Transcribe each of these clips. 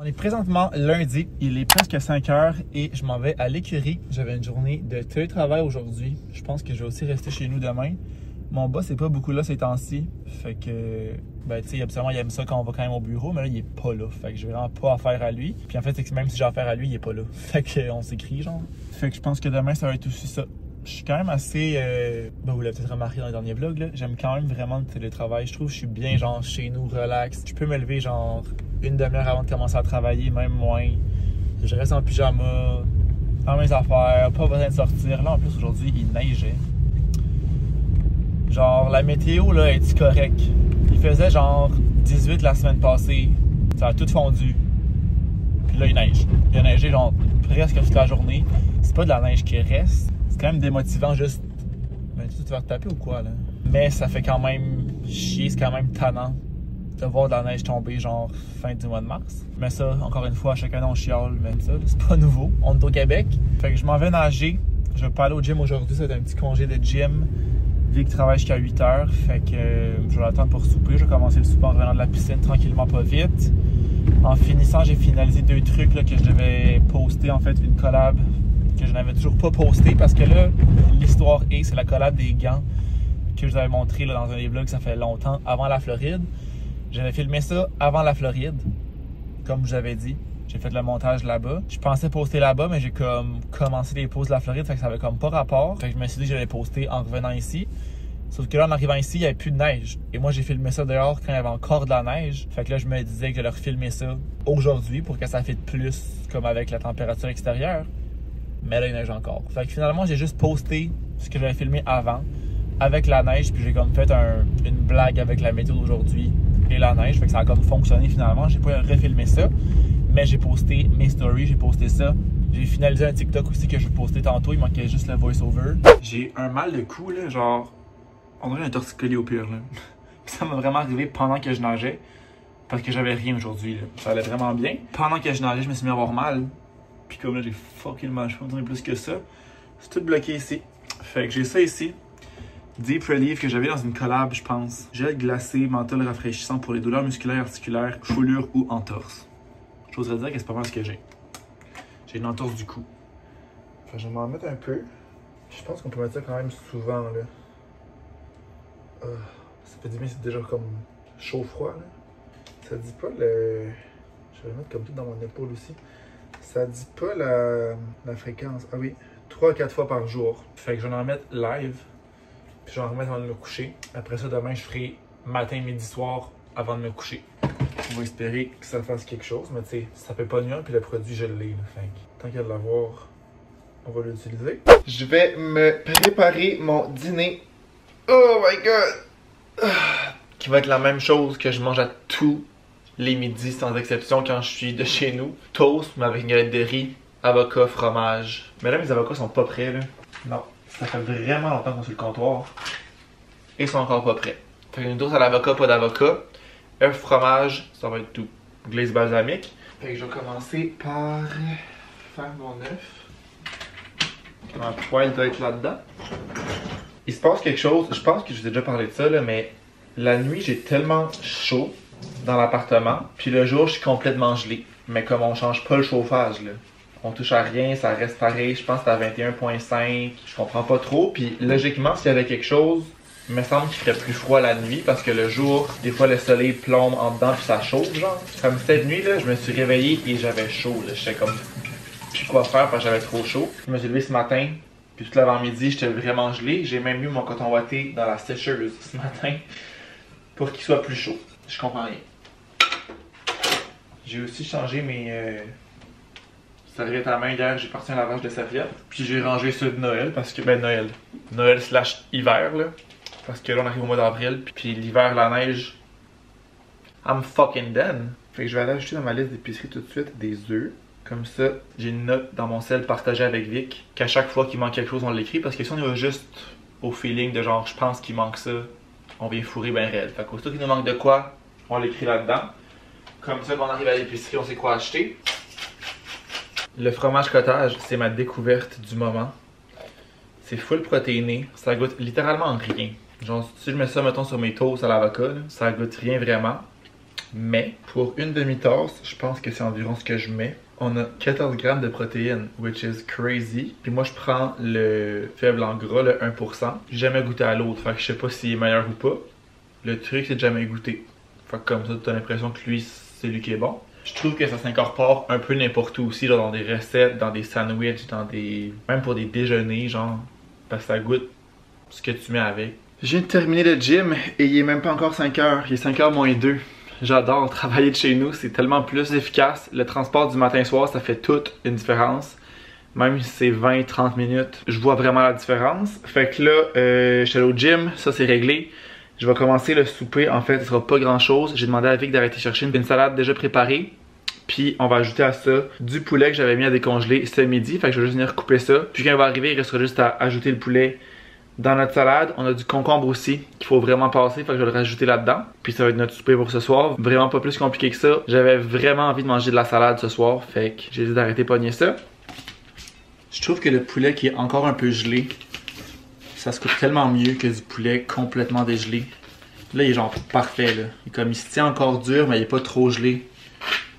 On est présentement lundi, il est presque 5 heures et je m'en vais à l'écurie. J'avais une journée de télétravail aujourd'hui. Je pense que je vais aussi rester chez nous demain. Mon boss n'est pas beaucoup là ces temps-ci. Fait que, ben tu sais, absolument, il aime ça quand on va quand même au bureau, mais là, il est pas là. Fait que j'ai vraiment pas affaire à lui. Puis en fait, c'est que même si j'ai affaire à lui, il est pas là. Fait qu'on s'écrit, genre. Fait que je pense que demain, ça va être aussi ça. Je suis quand même assez, ben vous l'avez peut-être remarqué dans les derniers vlogs, là. J'aime quand même vraiment le télétravail. Je trouve que je suis bien, genre, chez nous, relax. Je peux me lever, genre, une demi-heure avant de commencer à travailler, même moins. Je reste en pyjama, dans mes affaires, pas besoin de sortir. Là, en plus, aujourd'hui, il neigeait. Genre, la météo, là, est correcte. Il faisait, genre, 18 la semaine passée. Ça a tout fondu. Puis là, il neige. Il a neigé, genre, presque toute la journée. C'est pas de la neige qui reste. C'est quand même démotivant, juste... Mais tu vas te taper ou quoi, là? Mais ça fait quand même chier, c'est quand même tannant de voir de la neige tomber, genre, fin du mois de mars. Mais ça, encore une fois, à chaque année, on chiale, mais ça, c'est pas nouveau. On est au Québec. Fait que je m'en vais nager. Je vais pas aller au gym aujourd'hui, ça va être un petit congé de gym. Vic travaille jusqu'à 8 h, fait que je vais attendre pour souper. Je vais commencer le souper en revenant de la piscine tranquillement, pas vite. En finissant, j'ai finalisé 2 trucs là, que je devais poster. En fait, une collab que je n'avais toujours pas posté parce que là, l'histoire est, c'est la collab des gants que je vous avais montré là, dans un des vlogs, ça fait longtemps, avant la Floride. J'avais filmé ça avant la Floride, comme je vous avais dit. J'ai fait le montage là-bas. Je pensais poster là-bas, mais j'ai comme commencé les posts de la Floride, fait que ça avait comme pas rapport. Fait que je me suis dit que j'allais poster en revenant ici. Sauf que là, en arrivant ici, il n'y avait plus de neige. Et moi, j'ai filmé ça dehors quand il y avait encore de la neige. Fait que là, je me disais que j'allais refilmer ça aujourd'hui pour que ça fitte plus comme avec la température extérieure. Mais là, il neige encore. Fait que finalement, j'ai juste posté ce que j'avais filmé avant avec la neige. Puis j'ai comme fait une blague avec la météo d'aujourd'hui et la neige. Fait que ça a comme fonctionné finalement. J'ai pas refilmé ça. Mais j'ai posté mes stories, j'ai posté ça. J'ai finalisé un TikTok aussi que je vais poster tantôt. Il manquait juste le voice-over. J'ai un mal de cou, là, genre... On dirait un torticolis au pire, là. Ça m'a vraiment arrivé pendant que je nageais. Parce que j'avais rien aujourd'hui, là. Ça allait vraiment bien. Pendant que je nageais, je me suis mis à avoir mal. Puis comme là, j'ai fucking mal. Je peux pas me donner plus que ça. C'est tout bloqué ici. Fait que j'ai ça ici. Deep Relief que j'avais dans une collab, je pense. Gel glacé, menthol rafraîchissant pour les douleurs musculaires, articulaires, foulures ou entorses. J'oserais dire que c'est pas mal ce que j'ai. J'ai une entorse du cou. Enfin, je vais m'en mettre un peu. Je pense qu'on peut mettre ça quand même souvent, là. Ça fait du bien, c'est déjà comme chaud-froid, là. Ça dit pas le... Je vais le mettre comme tout dans mon épaule aussi. Ça dit pas la fréquence. Ah oui, 3 à 4 fois par jour. Fait que je vais en mettre live. Puis je vais en remettre avant de me coucher. Après ça, demain, je ferai matin, midi, soir avant de me coucher. On va espérer que ça fasse quelque chose, mais tu sais, ça fait pas nuire, puis le produit, je l'ai. Fait que tant qu'il y a de l'avoir, on va l'utiliser. Je vais me préparer mon dîner. Oh my god! Qui va être la même chose que je mange à tous les midis, sans exception, quand je suis de chez nous. Toast, mais avec une galette de riz, avocat, fromage. Mais là, mes avocats sont pas prêts, là. Non, ça fait vraiment longtemps qu'on est sur le comptoir. Et ils sont encore pas prêts. Fait une toast à l'avocat, pas d'avocat. Œuf, fromage, ça va être tout. Glace balsamique. Fait que je vais commencer par faire mon œuf. Ma poêle doit être là-dedans. Il se passe quelque chose, je pense que je vous ai déjà parlé de ça, là, mais la nuit, j'ai tellement chaud dans l'appartement, puis le jour, je suis complètement gelé. Mais comme on change pas le chauffage, là, on touche à rien, ça reste pareil. Je pense que c'est à 21,5, je comprends pas trop. Puis logiquement, s'il y avait quelque chose, il me semble qu'il ferait plus froid la nuit parce que le jour, des fois le soleil plombe en dedans puis ça chauffe, genre. Comme cette nuit, là, je me suis réveillé et j'avais chaud, là. J'étais comme, je sais quoi faire parce que j'avais trop chaud. Je me suis levé ce matin, puis tout l'avant-midi, j'étais vraiment gelé. J'ai même mis mon coton ouaté dans la sécheuse ce matin pour qu'il soit plus chaud. Je comprends rien. J'ai aussi changé mes serviettes à main hier, j'ai parti un lavage de serviettes. Puis j'ai rangé ceux de Noël parce que, Noël slash hiver, là. Parce que là, on arrive au mois d'avril, puis l'hiver, la neige, I'm fucking done. Fait que je vais aller acheter dans ma liste d'épicerie tout de suite des œufs. Comme ça, j'ai une note dans mon cell partagée avec Vic, qu'à chaque fois qu'il manque quelque chose, on l'écrit. Parce que si on y va juste au feeling de genre, je pense qu'il manque ça, on vient fourrer ben raide. Fait qu'aussitôt qu'il nous manque de quoi, on l'écrit là-dedans. Comme ça, quand on arrive à l'épicerie, on sait quoi acheter. Le fromage cottage, c'est ma découverte du moment. C'est full protéiné, ça goûte littéralement rien. Genre, si je mets ça, mettons, sur mes toasts à l'avocat, ça goûte rien vraiment. Mais pour une demi-tasse, je pense que c'est environ ce que je mets. On a 14 grammes de protéines, which is crazy. Puis moi, je prends le faible en gras, le 1%. J'ai jamais goûté à l'autre, fait que je sais pas s'il est meilleur ou pas. Le truc, c'est de jamais goûter. Fait que comme ça, tu as l'impression que lui, c'est lui qui est bon. Je trouve que ça s'incorpore un peu n'importe où aussi, là, dans des recettes, dans des sandwichs, dans des... même pour des déjeuners, genre, parce que ça goûte ce que tu mets avec. Je viens de terminer le gym et il est même pas encore 5 heures, il est 5h moins 2. J'adore travailler de chez nous, c'est tellement plus efficace. Le transport du matin-soir, ça fait toute une différence. Même si c'est 20-30 minutes, je vois vraiment la différence. Fait que là, je suis allé au gym, ça c'est réglé. Je vais commencer le souper, en fait, ce sera pas grand chose. J'ai demandé à Vic d'arrêter chercher une salade déjà préparée. Puis on va ajouter à ça du poulet que j'avais mis à décongeler ce midi. Fait que je vais juste venir couper ça. Puis quand il va arriver, il restera juste à ajouter le poulet dans notre salade. On a du concombre aussi qu'il faut vraiment passer. Fait que je vais le rajouter là-dedans. Puis ça va être notre souper pour ce soir. Vraiment pas plus compliqué que ça. J'avais vraiment envie de manger de la salade ce soir. Fait que j'ai décidé d'arrêter de pogner ça. Je trouve que le poulet qui est encore un peu gelé, ça se coupe tellement mieux que du poulet complètement dégelé. Là, il est genre parfait, là. Il se tient encore dur, mais il est pas trop gelé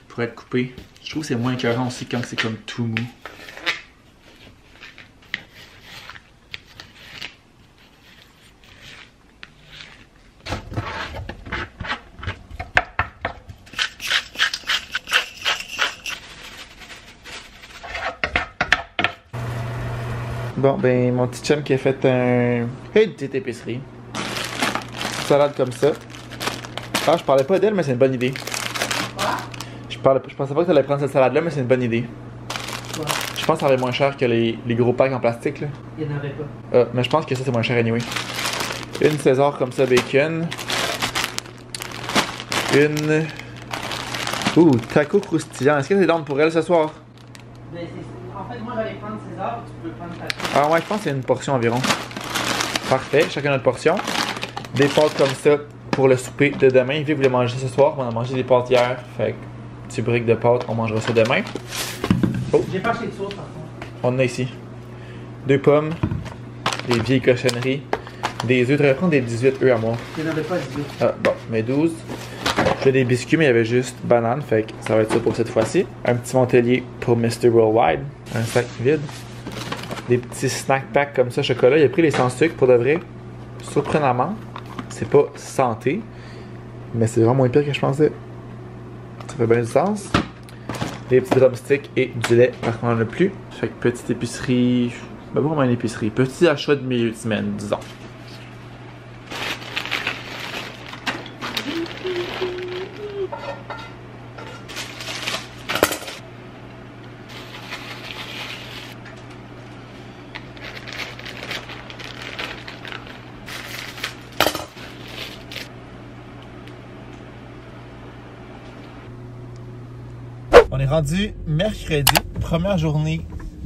pour être coupé. Je trouve que c'est moins écœurant aussi quand c'est comme tout mou. Bon, ben, mon petit chum qui a fait une petite épicerie. Salade comme ça. Ah, je parlais pas d'elle, mais c'est une bonne idée. Quoi? Je pensais pas que tu allais prendre cette salade-là, mais c'est une bonne idée. Quoi? Je pense que ça va être moins cher que les gros packs en plastique, là. Il n'y en avait pas. Mais je pense que ça, c'est moins cher anyway. Une César comme ça, bacon. Une... taco croustillant. Est-ce que c'est down pour elle ce soir? Ben, en fait, moi, j'allais prendre César, tu peux prendre taco. Ah ouais, je pense que c'est une portion environ. Parfait, chacun notre portion. Des pâtes comme ça pour le souper de demain. Vu que vous voulez manger ce soir, on a mangé des pâtes hier. Fait que petit brique de pâtes, on mangera ça demain. Oh. J'ai pas acheté de sauce par contre. On en a ici 2 pommes, des vieilles cochonneries, des œufs. Tu devrais prendre des 18 œufs à moi. Il n'y en avait pas 18. Ah bon, mais 12. J'ai des biscuits, mais il y avait juste banane. Fait que ça va être ça pour cette fois-ci. Un petit Montelier pour Mr. Worldwide. Un sac vide. Des petits snack packs comme ça, chocolat. Il a pris les sans sucre pour de vrai. Surprenamment. C'est pas santé, mais c'est vraiment moins pire que je pensais. Ça fait bien du sens. Des petits drumsticks et du lait, par contre on n'en a plus. Fait que petite épicerie, ben pas vraiment une épicerie, petit achat de milieu de semaine, disons. On est rendu mercredi, première journée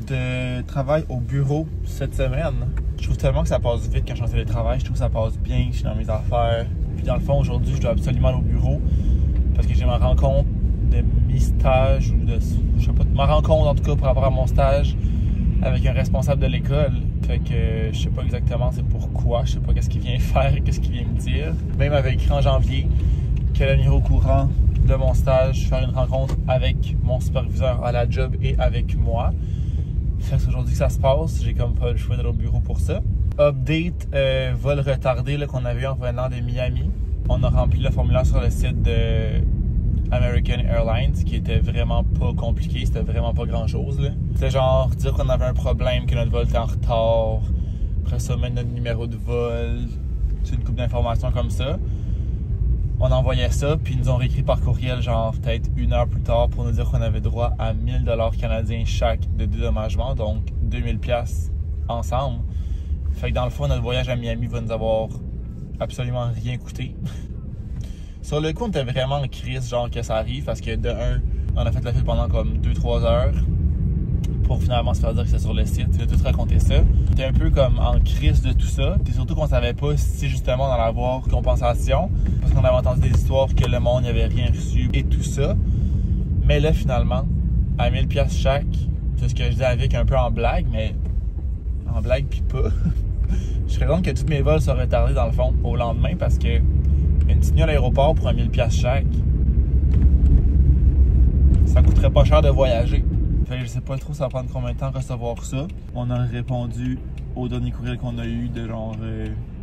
de travail au bureau cette semaine. Je trouve tellement que ça passe vite quand je suis en télétravail. Je trouve que ça passe bien, je suis dans mes affaires. Puis dans le fond, aujourd'hui, je dois absolument aller au bureau parce que j'ai ma rencontre de mi-stage ou de, je sais pas, ma rencontre en tout cas par rapport à mon stage avec un responsable de l'école. Fait que je sais pas exactement c'est pourquoi, je sais pas qu'est-ce qu'il vient faire et qu'est-ce qu'il vient me dire. Même avec écrit en janvier qu'elle allait venir au courant de mon stage, faire une rencontre avec mon superviseur à la job et avec moi. Fait que c'est aujourd'hui que ça se passe, j'ai comme pas le choix d'aller au bureau pour ça. Update, vol retardé qu'on avait eu en venant de Miami. On a rempli le formulaire sur le site de American Airlines qui était vraiment pas compliqué, c'était vraiment pas grand chose. C'était genre dire qu'on avait un problème, que notre vol était en retard, après ça mettre notre numéro de vol, une couple d'informations comme ça. On envoyait ça, puis ils nous ont réécrit par courriel, genre peut-être 1 heure plus tard, pour nous dire qu'on avait droit à 1000 $ canadiens chaque de dédommagement, donc 2000 $ ensemble. Fait que dans le fond, notre voyage à Miami va nous avoir absolument rien coûté. Sur le coup, on était vraiment en crise, genre que ça arrive, parce que de un, on a fait la file pendant comme 2-3 heures pour finalement se faire dire que c'est sur le site. Je vais tout raconter ça. J'étais un peu comme en crise de tout ça. Puis surtout qu'on savait pas si justement on allait avoir compensation. Parce qu'on avait entendu des histoires que le monde n'y avait rien reçu et tout ça. Mais là, finalement, à 1000 $ chaque, c'est ce que je dis avec un peu en blague, mais en blague pis pas. Je serais compte que tous mes vols sont retardés dans le fond au lendemain parce que une petite nuit à l'aéroport pour 1000 $ chaque, ça coûterait pas cher de voyager. Fait que je sais pas trop ça va prendre combien de temps à recevoir ça. On a répondu au dernier courriel qu'on a eu de genre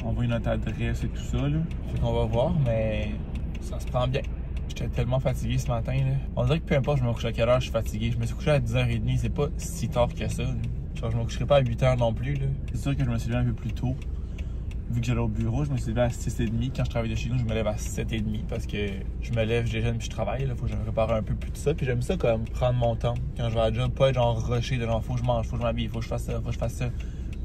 envoyer notre adresse et tout ça là. Fait qu'on va voir, mais ça se prend bien. J'étais tellement fatigué ce matin là. On dirait que peu importe je me couche à quelle heure je suis fatigué. Je me suis couché à 10h30, c'est pas si tard que ça. Là. Genre je me coucherai pas à 8h non plus là. C'est sûr que je me suis levé un peu plus tôt. Vu que j'allais au bureau, je me suis levé à 6h30. Quand je travaille de chez nous, je me lève à 7h30 parce que je me lève, je déjeune puis je travaille. Là. Faut que je me prépare un peu plus de ça. Puis j'aime ça comme prendre mon temps. Quand je vais à la job, pas être genre rushé de genre faut que je mange, faut que je m'habille, faut que je fasse ça, faut que je fasse ça.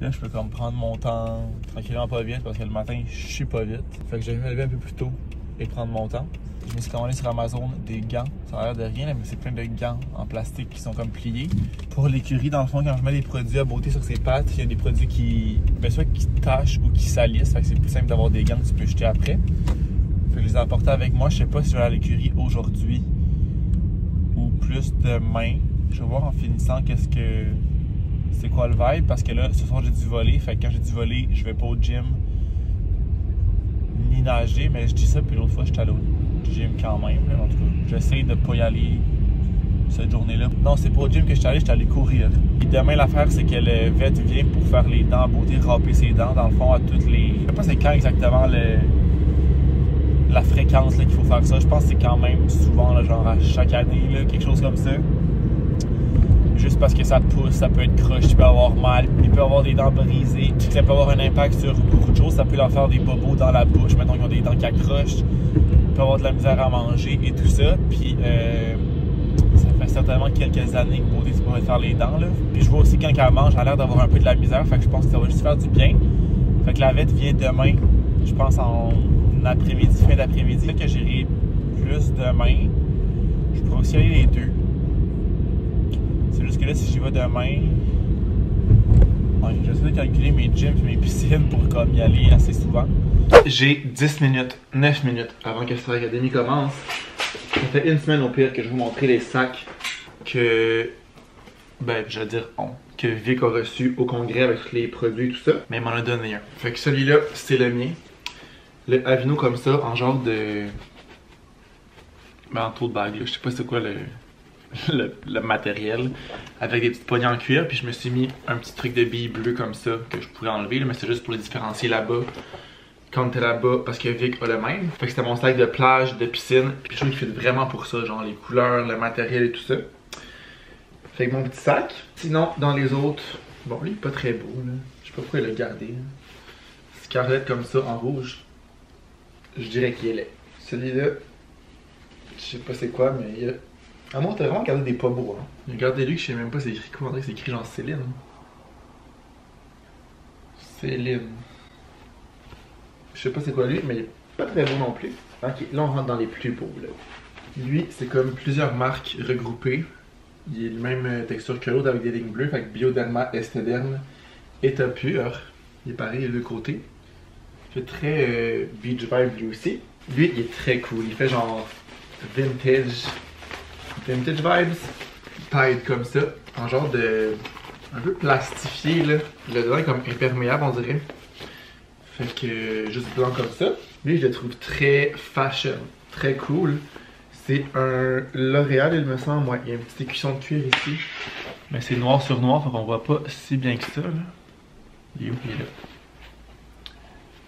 Là, je peux comme prendre mon temps tranquillement pas vite parce que le matin, je suis pas vite. Fait que je vais me lever un peu plus tôt et prendre mon temps. Je me suis commandé sur Amazon des gants. Ça a l'air de rien, là, mais c'est plein de gants en plastique qui sont comme pliés. Pour l'écurie, dans le fond, quand je mets des produits à beauté sur ses pattes, il y a des produits qui, soit qui tachent ou qui salissent. Fait que c'est plus simple d'avoir des gants que tu peux jeter après. Fait que je les ai apportés avec moi. Je sais pas si je vais aller à l'écurie aujourd'hui ou plus demain. Je vais voir en finissant c'est quoi le vibe. Parce que là, ce soir, j'ai dû voler. Fait que quand j'ai dû voler, je vais pas au gym ni nager. Mais je dis ça, puis l'autre fois, j'étais allé au gym quand même. Là. En tout cas, j'essaye de pas y aller cette journée-là. Non, c'est pas au gym que j'étais allé courir. Puis demain, l'affaire, c'est que le vet vient pour faire les dents à beauté, râper ses dents, dans le fond, à toutes les... Je sais pas c'est quand exactement la fréquence qu'il faut faire ça. Je pense que c'est quand même souvent, là, genre à chaque année, là, quelque chose comme ça. Juste parce que ça te pousse, ça peut être croche, tu peux avoir mal, il peut avoir des dents brisées. Ça peut avoir un impact sur beaucoup de choses. Ça peut leur faire des bobos dans la bouche, mettons qu'ils ont des dents qui accrochent. Il peut avoir de la misère à manger et tout ça. Puis ça fait certainement quelques années que Beauté, tu pourrais faire les dents. Là. Puis je vois aussi quand elle mange, elle a l'air d'avoir un peu de la misère. Fait que je pense que ça va juste faire du bien. Fait que la vette vient demain, je pense en après-midi, fin d'après-midi. Fait que j'irai plus demain. Je pourrais aussi aller les deux. C'est juste que là, si j'y vais demain, ouais, j'essaie de calculer mes gyms et mes piscines pour comme y aller assez souvent. J'ai 10 minutes, 9 minutes avant que Star Academy commence. Ça fait une semaine au pire que je vais vous montrer les sacs que, je veux dire, que Vic a reçu au congrès avec tous les produits et tout ça. Mais il m'en a donné un. Fait que celui-là, c'est le mien. Le Avino comme ça, en genre de... en tote bag, là. Je sais pas c'est quoi le matériel, avec des petites poignées en cuir. Puis je me suis mis un petit truc de billes bleues comme ça que je pourrais enlever, là, mais c'est juste pour les différencier là-bas. Quand t'es là-bas, parce que Vic a le même. Fait que c'était mon sac de plage, de piscine. Puis je trouve qu'il fait vraiment pour ça, genre les couleurs, le matériel et tout ça. Fait que mon petit sac. Sinon, dans les autres, bon, lui il est pas très beau, là. Je sais pas pourquoi il l'a gardé. Scarlett comme ça en rouge. Je dirais qu'il est laid. Celui-là, je sais pas c'est quoi, mais il y a... Ah moi, t'as vraiment gardé des pas beaux, hein. Regardez-lui que je sais même pas c'est écrit quoi, c'est écrit genre Céline. Céline. Je sais pas c'est quoi lui, mais il est pas très beau non plus. Ok, là on rentre dans les plus beaux, là. Lui, c'est comme plusieurs marques regroupées. Il est de même texture que l'autre avec des lignes bleues, fait que Bioderma, Esthederm, État pur. Il est pareil de l'autre côté. Il fait très beach vibe lui aussi. Lui, il est très cool, il fait genre vintage vibes, paille comme ça, en genre de... un peu plastifié là, le dedans est comme imperméable on dirait, fait que juste blanc comme ça. Lui je le trouve très fashion, très cool, c'est un L'Oréal il me semble, ouais, il y a une petite écusson de cuir ici, mais c'est noir sur noir, fait qu'on voit pas si bien que ça là. Il est où? Il est là.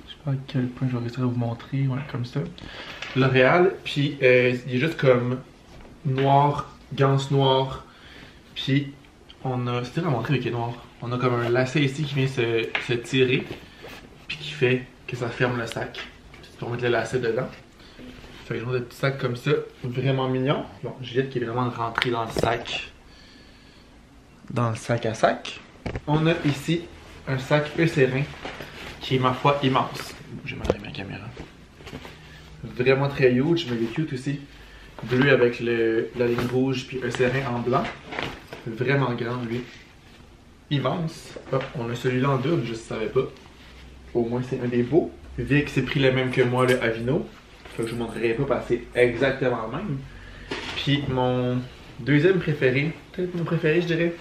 Je sais pas à quel point je vais réussir à vous montrer, ouais, comme ça. L'Oréal, puis il est juste comme noir, ganse noire, puis on a, c'est dur à montrer avec les noirs, on a comme un lacet ici qui vient se tirer, puis qui fait que ça ferme le sac, puis tu peux mettre le lacet dedans. Fait que genre de petits sacs comme ça, vraiment mignon. Bon, Juliette qui est vraiment rentrée dans le sac à sac. On a ici un sac Eucerin qui est ma foi immense. J'ai mal à ma caméra. Vraiment très huge, mais il est cute aussi. Bleu avec la ligne rouge puis Eucerin en blanc. Vraiment grand lui. Immense. Oh, on a celui-là en double, je ne savais pas. Au moins c'est un des beaux. Vic s'est pris le même que moi, le Avino. Fait que je vous montrerai pas parce que c'est exactement le même. Puis mon deuxième préféré, peut-être mon préféré je dirais,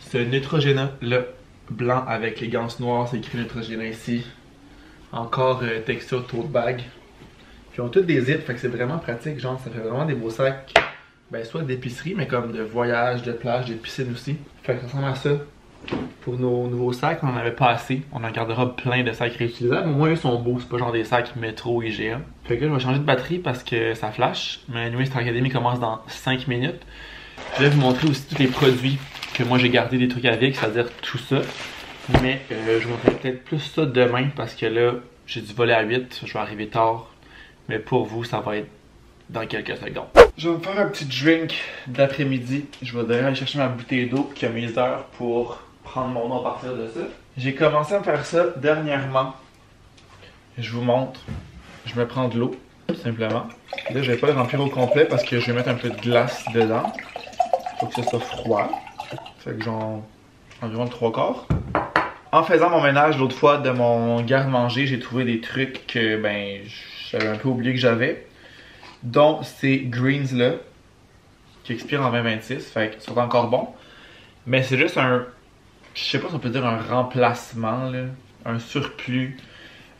c'est Neutrogena, le blanc avec les ganses noires, c'est écrit Neutrogena ici. Encore texture tote bag. Puis on a tous des zips, fait que c'est vraiment pratique, genre ça fait vraiment des beaux sacs ben, soit d'épicerie, mais comme de voyage, de plage, de piscine aussi. Fait que ça ressemble à ça. Pour nos nouveaux sacs, on n'en avait pas assez. On en gardera plein de sacs réutilisables. Au moins, eux sont beaux. C'est pas genre des sacs métro IGA. Fait que là, je vais changer de batterie parce que ça flash. Mais Anyway Star Academy commence dans 5 minutes. Je vais vous montrer aussi tous les produits que moi j'ai gardé des trucs avec, c'est-à-dire tout ça. Mais je vous montrerai peut-être plus ça demain parce que là, j'ai dû voler à 8. Je vais arriver tard. Mais pour vous, ça va être dans quelques secondes. Je vais me faire un petit drink d'après-midi. Je vais d'ailleurs aller chercher ma bouteille d'eau qui a mes heures pour prendre mon eau à partir de ça. J'ai commencé à me faire ça dernièrement. Je vous montre. Je me prends de l'eau, simplement. Là, je vais pas le remplir au complet parce que je vais mettre un peu de glace dedans. Faut que ça soit froid. Fait que genre environ le 3/4. En faisant mon ménage l'autre fois de mon garde-manger, j'ai trouvé des trucs que ben j'avais un peu oublié que j'avais. Dont ces greens là qui expirent en 2026. Fait qu'ils sont encore bons. Mais c'est juste un, je sais pas si on peut dire un remplacement là, un surplus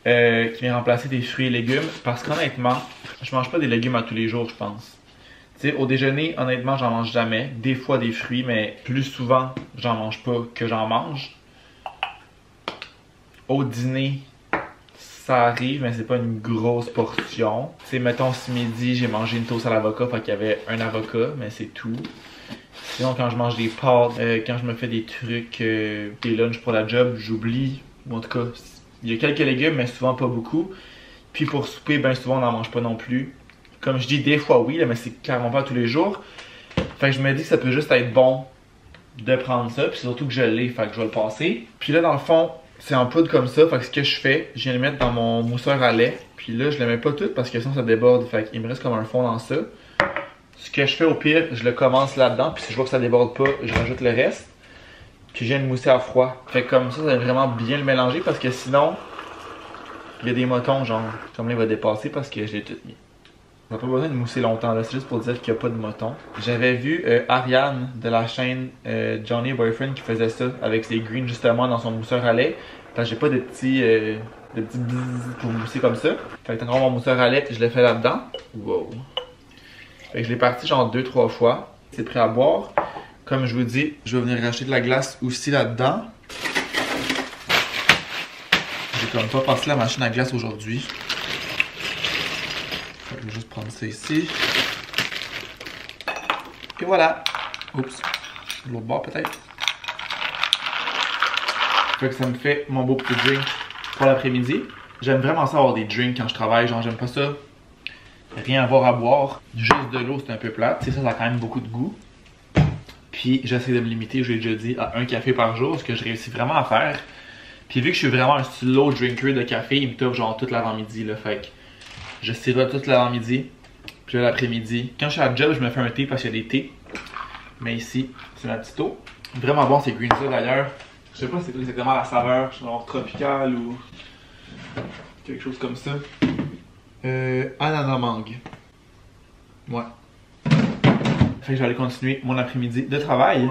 qui vient remplacer des fruits et légumes. Parce qu'honnêtement, je mange pas des légumes à tous les jours, je pense. Tu sais, au déjeuner, honnêtement, j'en mange jamais. Des fois des fruits, mais plus souvent, j'en mange pas que j'en mange. Au dîner, ça arrive, mais c'est pas une grosse portion. Tu sais, mettons, ce midi, j'ai mangé une toast à l'avocat, fait qu'il y avait un avocat, mais c'est tout. Sinon, quand je mange des pâtes, quand je me fais des trucs, des lunchs pour la job, j'oublie. Ou en tout cas, il y a quelques légumes, mais souvent pas beaucoup. Puis pour souper, ben souvent, on n'en mange pas non plus. Comme je dis, des fois oui, là, mais c'est clairement pas tous les jours. Fait que je me dis que ça peut juste être bon de prendre ça, puis surtout que je l'ai, fait que je vais le passer. Puis là, dans le fond, c'est en poudre comme ça, fait que ce que je fais, je viens le mettre dans mon mousseur à lait. Puis là, je le mets pas tout parce que sinon ça déborde, fait qu'il me reste comme un fond dans ça. Ce que je fais au pire, je le commence là-dedans, puis si je vois que ça déborde pas, je rajoute le reste. Puis je viens de mousser à froid. Fait que comme ça va vraiment bien le mélanger parce que sinon, il y a des motons, genre, comme là il va dépasser parce que je l'ai tout mis. On n'a pas besoin de mousser longtemps, là, c'est juste pour dire qu'il n'y a pas de motons. J'avais vu Ariane de la chaîne Johnny Boyfriend qui faisait ça avec ses greens justement dans son mousseur à lait. Fait que j'ai pas de petits bzzz pour mousser comme ça. Fait que encore mon mousseur à lait, je l'ai fait là-dedans. Wow. Fait que je l'ai parti genre 2-3 fois. C'est prêt à boire. Comme je vous dis, je vais venir racheter de la glace aussi là-dedans. J'ai comme pas passé la machine à glace aujourd'hui. Je vais juste prendre ça ici. Et voilà. Oups. L'autre bord peut-être. Fait que ça me fait mon beau petit drink pour l'après-midi. J'aime vraiment ça avoir des drinks quand je travaille. Genre j'aime pas ça. Rien avoir à boire. Juste de l'eau, c'est un peu plate. Tu sais, ça a quand même beaucoup de goût. Puis j'essaie de me limiter, je l'ai déjà dit, à un café par jour, ce que je réussis vraiment à faire. Puis vu que je suis vraiment un slow drinker de café, il me top genre toute l'avant-midi là. Fait que je sirote toute l'avant-midi. Puis là l'après-midi. Quand je suis à la job, je me fais un thé parce qu'il y a des thés. Mais ici, c'est ma petite eau. Vraiment bon ces greens là d'ailleurs. Je sais pas c'est exactement la saveur, genre tropicale ou quelque chose comme ça. Ananas mangue. Ouais. Fait que je vais aller continuer mon après-midi de travail.